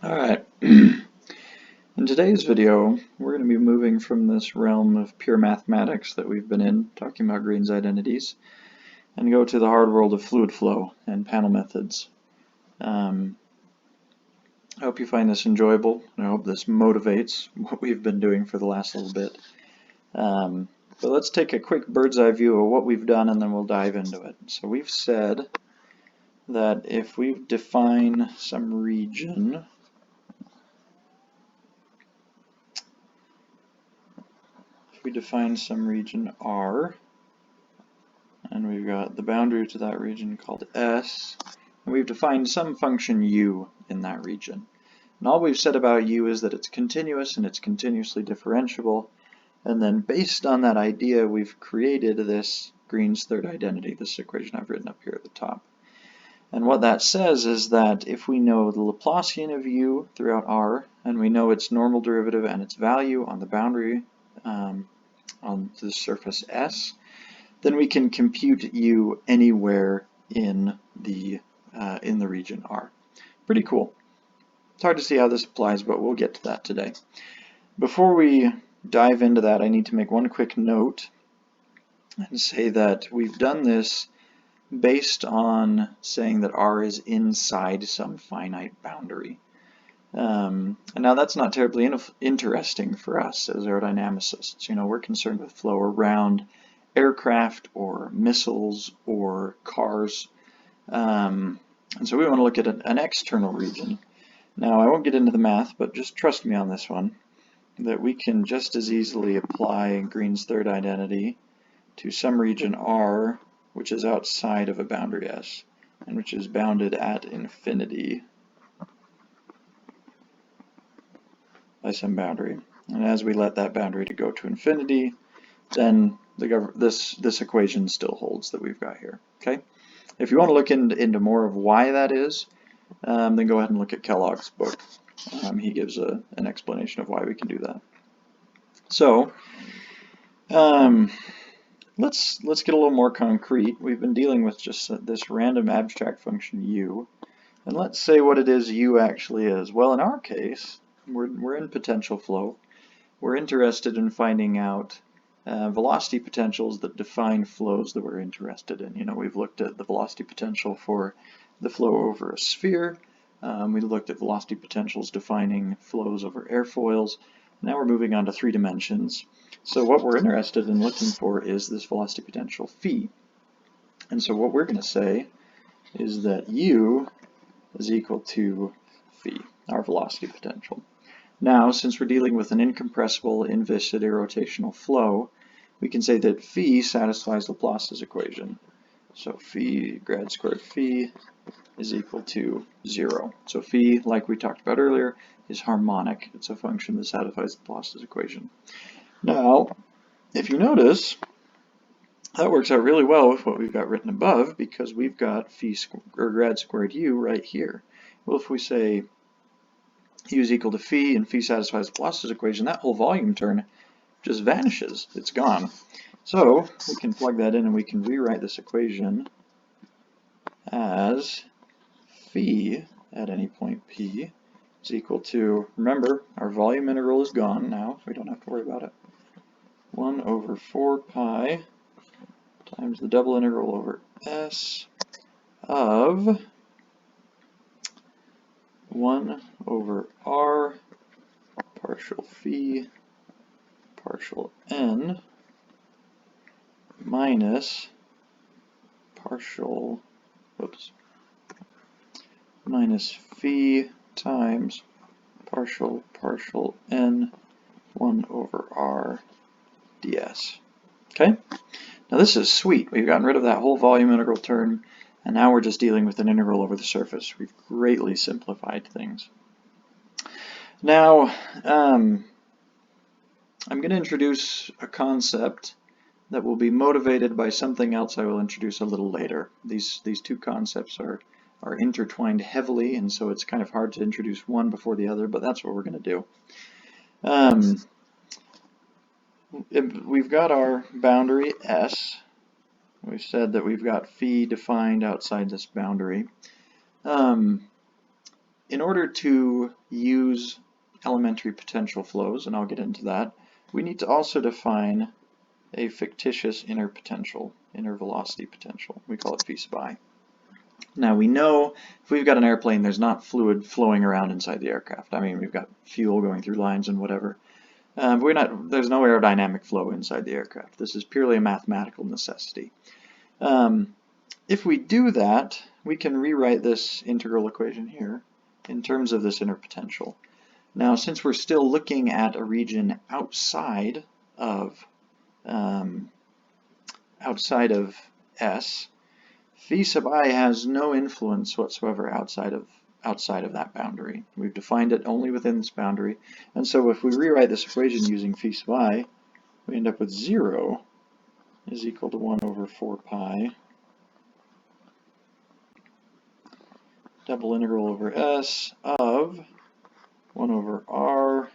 Alright, in today's video we're going to be moving from this realm of pure mathematics that we've been in, talking about Green's identities, and go to the hard world of fluid flow and panel methods. I hope you find this enjoyable, and I hope this motivates what we've been doing for the last little bit. But let's take a quick bird's eye view of what we've done and then we'll dive into it. So we've said that if we define some region R, and we've got the boundary to that region called S, and we've defined some function u in that region. And all we've said about u is that it's continuous and it's continuously differentiable, and then based on that idea we've created this Green's third identity, this equation I've written up here at the top. And what that says is that if we know the Laplacian of u throughout R, and we know its normal derivative and its value on the boundary on the surface S, then we can compute u anywhere in the region R. Pretty cool. It's hard to see how this applies, but we'll get to that today. Before we dive into that, I need to make one quick note and say that we've done this based on saying that R is inside some finite boundary. And now that's not terribly interesting for us as aerodynamicists. You know, we're concerned with flow around aircraft or missiles or cars. And so we want to look at an external region. Now I won't get into the math, but just trust me on this one, that we can just as easily apply Green's third identity to some region R which is outside of a boundary S and which is bounded at infinity by some boundary. And as we let that boundary to go to infinity, then this equation still holds that we've got here. Okay. If you want to look into more of why that is, then go ahead and look at Kellogg's book. He gives an explanation of why we can do that. So let's get a little more concrete. We've been dealing with just this random abstract function u, and let's say what it is u actually is. Well, in our case, we're in potential flow. We're interested in finding out velocity potentials that define flows that we're interested in. You know, we've looked at the velocity potential for the flow over a sphere. We looked at velocity potentials defining flows over airfoils. Now we're moving on to 3 dimensions. So what we're interested in looking for is this velocity potential phi. And so what we're going to say is that u is equal to phi, our velocity potential. Now, since we're dealing with an incompressible, inviscid, irrotational flow, we can say that phi satisfies Laplace's equation. So phi, grad squared phi, is equal to 0. So phi, like we talked about earlier, is harmonic. It's a function that satisfies Laplace's equation. Now, if you notice, that works out really well with what we've got written above, because we've got phi or grad squared u right here. Well, if we say u is equal to phi and phi satisfies Laplace's equation, that whole volume term just vanishes. It's gone. So we can plug that in and we can rewrite this equation as phi at any point p is equal to, remember, our volume integral is gone now, we don't have to worry about it, 1 over 4 pi times the double integral over s of 1 over r partial phi partial n minus partial, minus phi times partial n 1 over r ds. Okay? Now this is sweet. We've gotten rid of that whole volume integral term, and now we're just dealing with an integral over the surface. We've greatly simplified things. Now, I'm going to introduce a concept that will be motivated by something else I will introduce a little later. These two concepts are intertwined heavily, and so it's kind of hard to introduce one before the other, but that's what we're going to do. We've got our boundary S. We've said that we've got phi defined outside this boundary. in order to use elementary potential flows, and I'll get into that, we need to also define a fictitious inner potential, inner velocity potential. We call it phi sub I. Now we know if we've got an airplane, there's not fluid flowing around inside the aircraft. I mean, we've got fuel going through lines and whatever. But there's no aerodynamic flow inside the aircraft. This is purely a mathematical necessity. If we do that, we can rewrite this integral equation here in terms of this inner potential. Now, since we're still looking at a region outside of S, phi sub I has no influence whatsoever outside of that boundary. We've defined it only within this boundary, and so if we rewrite this equation using phi sub I, we end up with 0 is equal to 1 over 4 pi double integral over S of 1 over R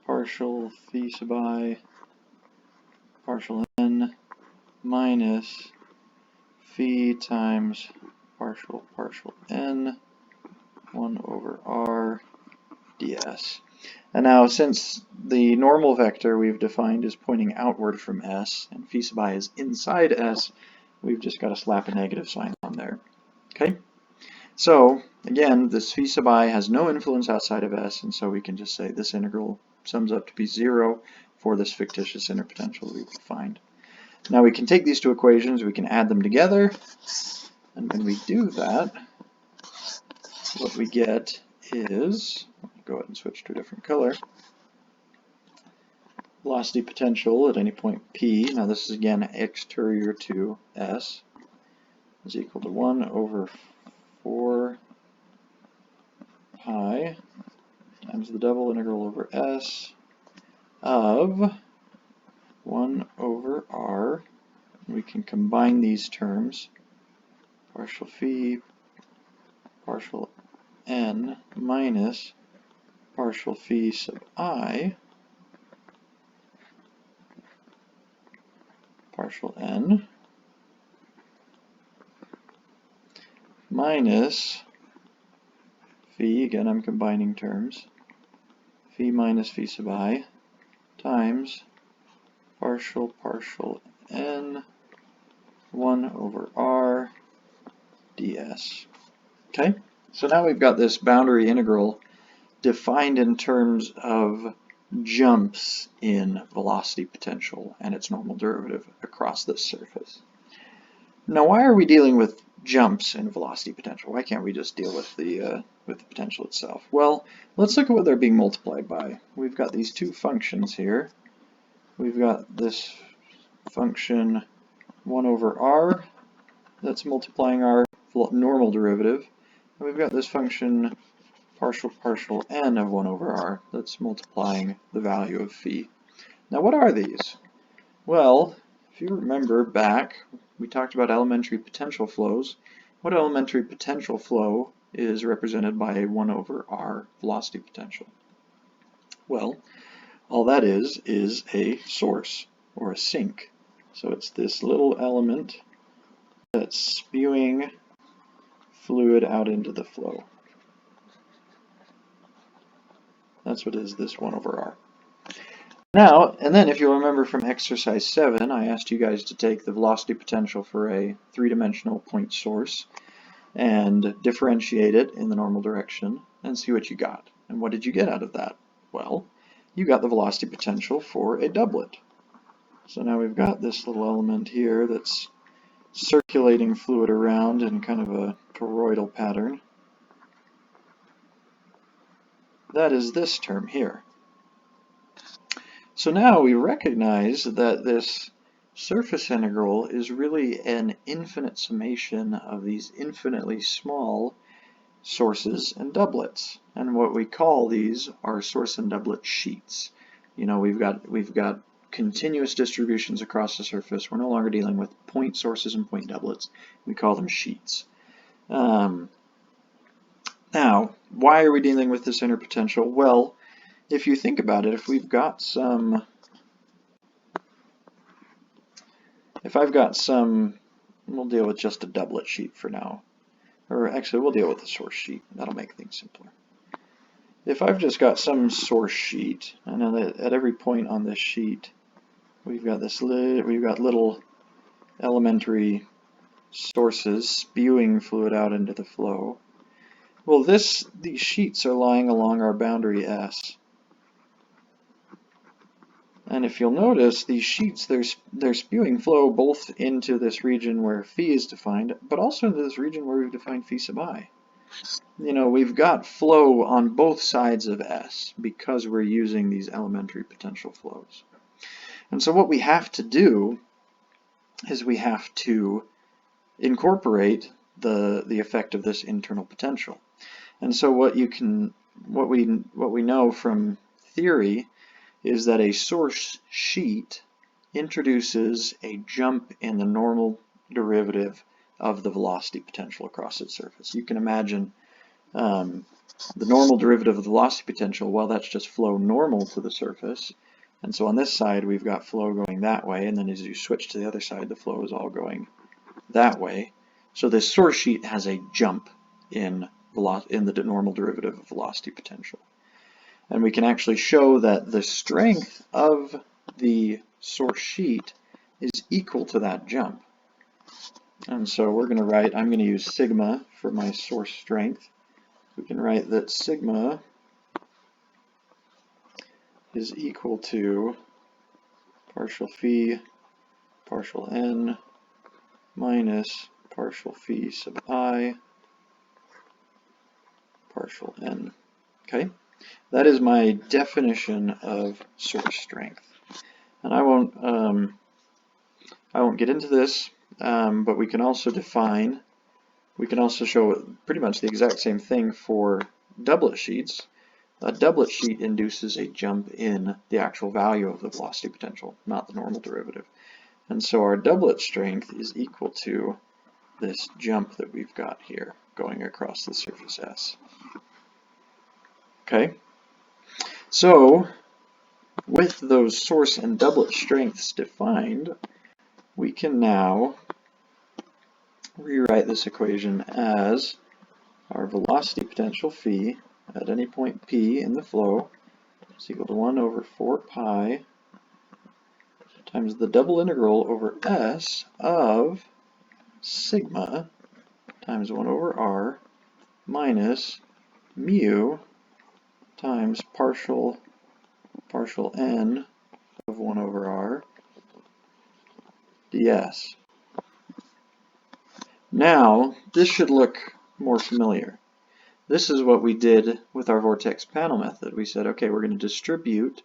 partial phi sub I partial n minus phi times partial n 1 over R ds. And now, since the normal vector we've defined is pointing outward from S and phi sub I is inside S, we've just got to slap a negative sign on there. Okay? So, again, this phi sub I has no influence outside of S, and so we can just say this integral sums up to be 0 for this fictitious inner potential that we've defined. Now we can take these two equations, we can add them together, and when we do that, what we get is, go ahead and switch to a different color, velocity potential at any point P, now this is again exterior to S, is equal to 1 over 4 pi times the double integral over S of 1 over R. We can combine these terms, partial phi, partial n minus partial phi sub I, partial n, minus phi, again I'm combining terms, phi minus phi sub I, times partial n 1 over R ds. Okay, so now we've got this boundary integral defined in terms of jumps in velocity potential and its normal derivative across this surface. Now, why are we dealing with jumps in velocity potential? Why can't we just deal with the potential itself? Well, let's look at what they're being multiplied by. We've got these two functions here. We've got this function 1 over R that's multiplying our normal derivative. And we've got this function partial n of 1 over R that's multiplying the value of phi. Now what are these? Well, if you remember back, we talked about elementary potential flows. What elementary potential flow is represented by a 1 over R velocity potential? Well, all that is a source, or a sink. So it's this little element that's spewing fluid out into the flow. That's what is this 1 over R. Now, and then if you'll remember from exercise 7, I asked you guys to take the velocity potential for a three-dimensional point source and differentiate it in the normal direction and see what you got. And what did you get out of that? Well, you got the velocity potential for a doublet. So now we've got this little element here that's circulating fluid around in kind of a toroidal pattern. That is this term here. So now we recognize that this surface integral is really an infinite summation of these infinitely small sources and doublets. And what we call these are source and doublet sheets. You know, we've got continuous distributions across the surface. We're no longer dealing with point sources and point doublets. We call them sheets. Now, why are we dealing with this inner potential? Well, if you think about it, if I've got some, we'll deal with just a doublet sheet for now. Or actually we'll deal with the source sheet. That'll make things simpler. If I've just got some source sheet, and then at every point on this sheet, we've got little elementary sources spewing fluid out into the flow. Well, these sheets are lying along our boundary S. And if you'll notice, these sheets, they're spewing flow both into this region where phi is defined, but also into this region where we've defined phi sub I. You know, we've got flow on both sides of S because we're using these elementary potential flows. And so what we have to do is we have to incorporate the effect of this internal potential. And so what we know from theory is that a source sheet introduces a jump in the normal derivative of the velocity potential across its surface. You can imagine the normal derivative of the velocity potential, well, that's just flow normal to the surface. And so on this side, we've got flow going that way, and then as you switch to the other side, the flow is all going that way. So this source sheet has a jump in the normal derivative of velocity potential. And we can actually show that the strength of the source sheet is equal to that jump. And so we're going to write, I'm going to use sigma for my source strength. We can write that sigma is equal to partial phi partial n minus partial phi sub I partial n. Okay? That is my definition of source strength. And I won't get into this, but we can also show pretty much the exact same thing for doublet sheets. A doublet sheet induces a jump in the actual value of the velocity potential, not the normal derivative. And so our doublet strength is equal to this jump that we've got here going across the surface S. Okay? So, with those source and doublet strengths defined, we can now rewrite this equation as our velocity potential phi at any point P in the flow is equal to 1 over 4 pi times the double integral over S of sigma times 1 over R minus mu times partial n of 1 over R ds. Now, this should look more familiar. This is what we did with our vortex panel method. We said, okay, we're going to distribute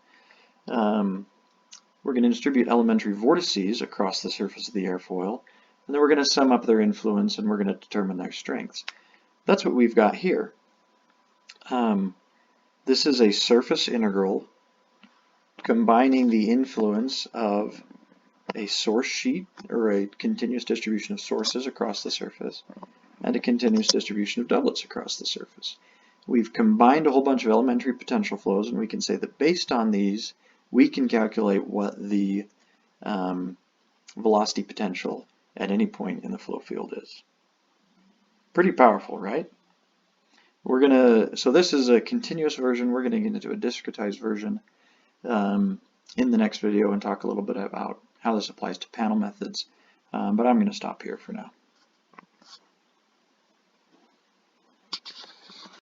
elementary vortices across the surface of the airfoil, and then we're going to sum up their influence and we're going to determine their strengths. That's what we've got here. This is a surface integral combining the influence of a source sheet, or a continuous distribution of sources across the surface, and a continuous distribution of doublets across the surface. We've combined a whole bunch of elementary potential flows, and we can say that based on these, we can calculate what the velocity potential at any point in the flow field is. Pretty powerful, right? So this is a continuous version. We're going to get into a discretized version in the next video and talk a little bit about how this applies to panel methods, but I'm going to stop here for now.